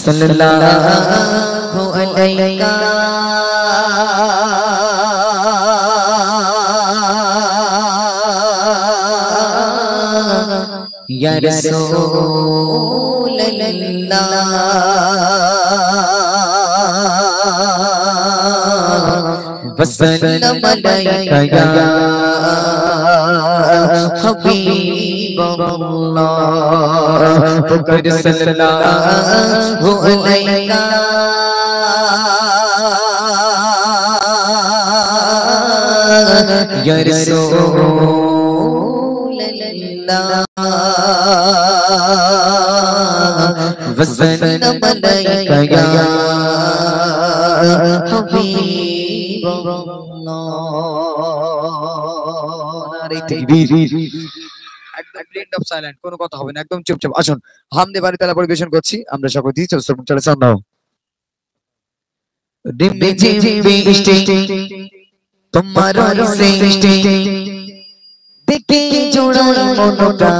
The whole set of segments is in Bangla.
सल्लल्लाहु अलैका या रसूल अल्लाह वसल्लम अलैका या हबीब अल्लाह पुकार सल्लल्लाहु अलैका या रसूल अल्लाह वसल्लम अलैका या हबीब একদম ব্লেন্ড অফ সাইলেন্ট, কোনো কথা হবে না, একদম চুপচাপ। আসুন হামদে বাড়ি তালা পরিবেশন করছি আমরা সকল দিই। চলে সামনাও ডিম্বি জিম্বি ইষ্টি তোমার সৃষ্টি দেখে জোড়াই মনটা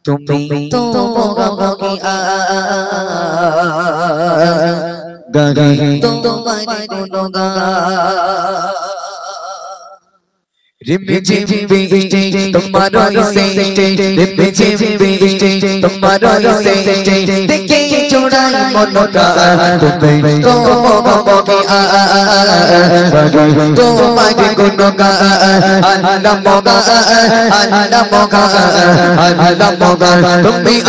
তুমি তো মগমগি গাগে তোমার গুণগান रिम्बी जिम्बी इष्टे तुम्हारा इष्टे रिम्बी जिम्बी इष्टे तुम्हारा इष्टे देखे चुराई मनोका तुम्हें तो मोगी तो मागे गुनोगा अल्लाह मोगा तुम्हें अल्लाह मोगा तुम्हें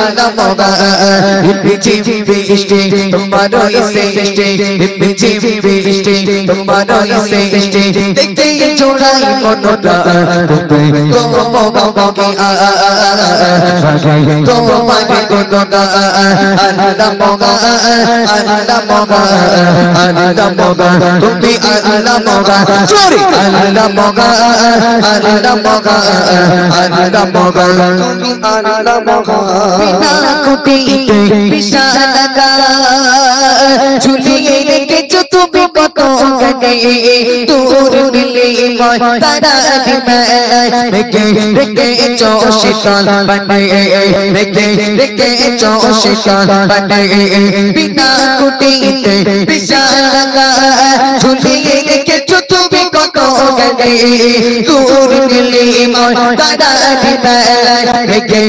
अल्लाह मोगा रिम्बी जिम्बी इष्टे तुम्हारा इष्टे रिम्बी जिम्बी इष्टे तुम्हारा इष्टे देखते ही चुराई मनोका तुम्हें तो मोगी तो मागे गुनोगा अल्लाह मोगा तुम्हें अल्लाह मोगा चोरी अल्लाह मोगा तुम्हें अल्लाह मोगा बिना कुटी विशाल लगा झूलिए लेके जो तुम्हें कतो गए दूर मिले तारा रेखे चौशिकाल बने रेखे चौशिकाल बने बिना कुटी विशाल लगा झूलिए लेके जो तुम्हें कतो गए दूर मिले तारा रेखे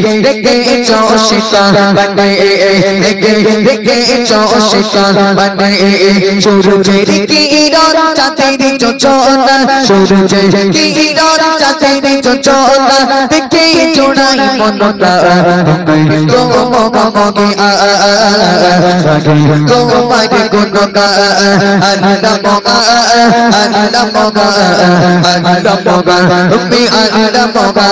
चौशिकाल बने रेखे चौशिकाल बने सूरज की रात चांदनी जो चोला सूरज की रात चांदनी जो चोला देखे चुराई मनोका तो मोगी तो मागे गुनोगा अल्लाह मोगा तुम्हें अल्लाह मोगा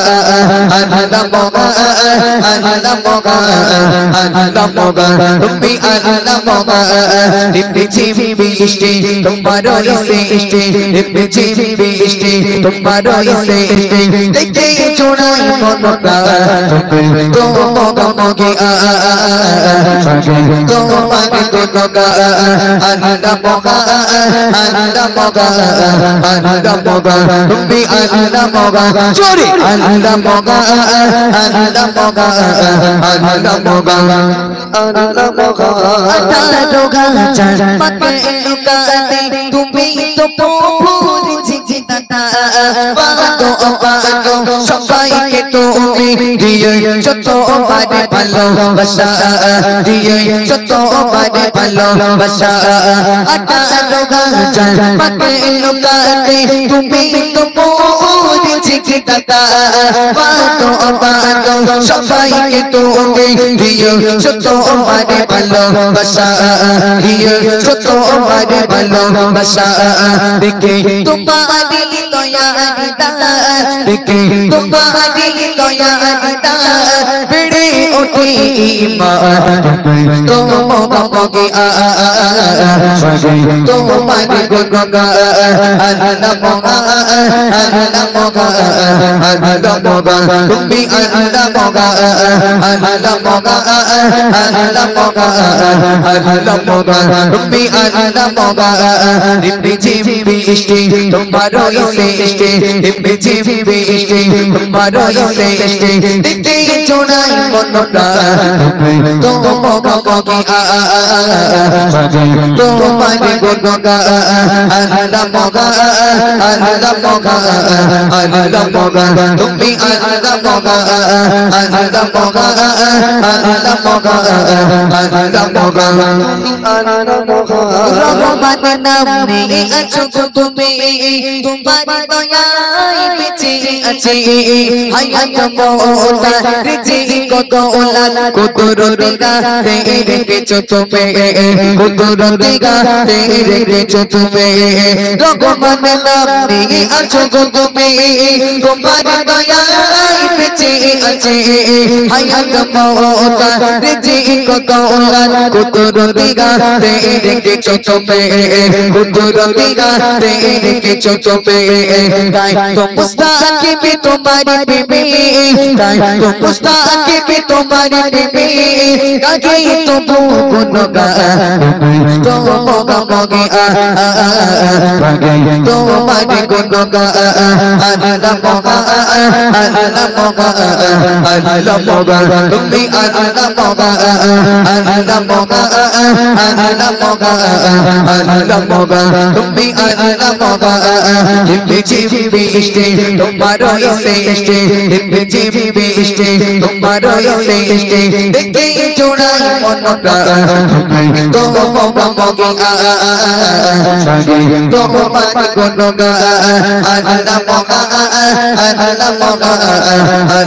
तुम्हें अल्लाह मोगा रिम्बी जिम्बी इष्टे तुम्हारा इष्टे रिम्बी जिम्बी इष्टे तुम्हारा इष्टे देखते चुराई मनोका तुम्हें तो मोगी तो मागे गुनोगा अल्लाह मोगा तुम्हें अल्लाह मोगा चोरी अल्लाह मोगा मके लुकाते तुम्हें तो पूरी जिगता बातो सबाई के तुम्हें दिए चतो बारे भलो बसा दिए चतो बारे भलो बसा अटा लोगा मके लुकाते तुम्हें तो पूरी जिगता बातो सबाई के तुम्हें दिए चतो बारे भलो बसा दिए चतो बारे भलो बसा देखे तुम्हारी तो याद देखे तुम्हारी तो দয়া দিতা বেড়ে ওঠে ঈমান তো মগে তোমার গুণগান আল্লাহ মগা আল্লাহ মগা আল্লাহ মগা তুমি আল্লাহ মগা আল্লাহ মগা আল্লাহ মগা আল্লাহ মগা তুমি আল্লাহ মগা নিম্নে জিম্বি ইষ্টি তোমারই সৃষ্টি নিম্নে জিম্বি ইষ্টি তোমারই সৃষ্টি দেখতে জোড়াই মনটা তো মগা মগি তোমার গুণগান আল্লাহ মগা আল্লাহ মগা আল্লাহ মগা তুমি আল্লাহ মগা আল্লাহ মগা আল্লাহ মগা আল্লাহ মগা তুমি আল্লাহ মগা রহমান নামে আছো তুমি তোমার দয়ায় বেঁচে আছি হায়াত মোটা রিজিক কত ওলাদ কুদরতি গাতে রেখেছো তুমি কুদরতি গাতে রেখেছো তুমি রহমান নামে আছো তুমি তোমার দয়ায় বেঁচে আছি হায়াত মোটা রিজিক কত ওলাদ কুদরতি গাতে রেখেছো তুমি কুদরতি গাতে রেখেছো তুমি তাই তো মুস্তাকিবি তোমার প্রেমে তাই তো মুস্তাকিবি তোমার প্রেমে গাই তো গুণগান তো মগা মগে তোমার গুণগান আল্লাহ মগা আল্লাহ মগা আল্লাহ মগা তুমি আল্লাহ মগা আল্লাহ মগা আল্লাহ মগা আল্লাহ মগা তুমি আল্লাহ মগা জিম্বি জিম্বি ইষ্টি তোমারই সৃষ্টি জিম্বি জিম্বি ইষ্টি তোমারই সৃষ্টি দেখতে জোড়াই মনটা তো মগা মগি তোমার গুণগান আল্লাহ মগা আল্লাহ মগা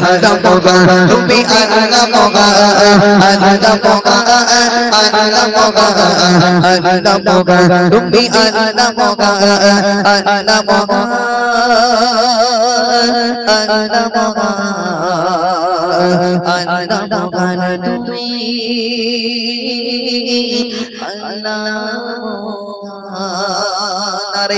আল্লাহ মগা তুমি আল্লাহ মগা আল্লাহ মগা আল্লাহ মগা আল্লাহ মগা তুমি আল্লাহ মগা আল্লাহ মগা আল্লাহ মগা আল্লাহ মগা তুমি আল্লাহ নারে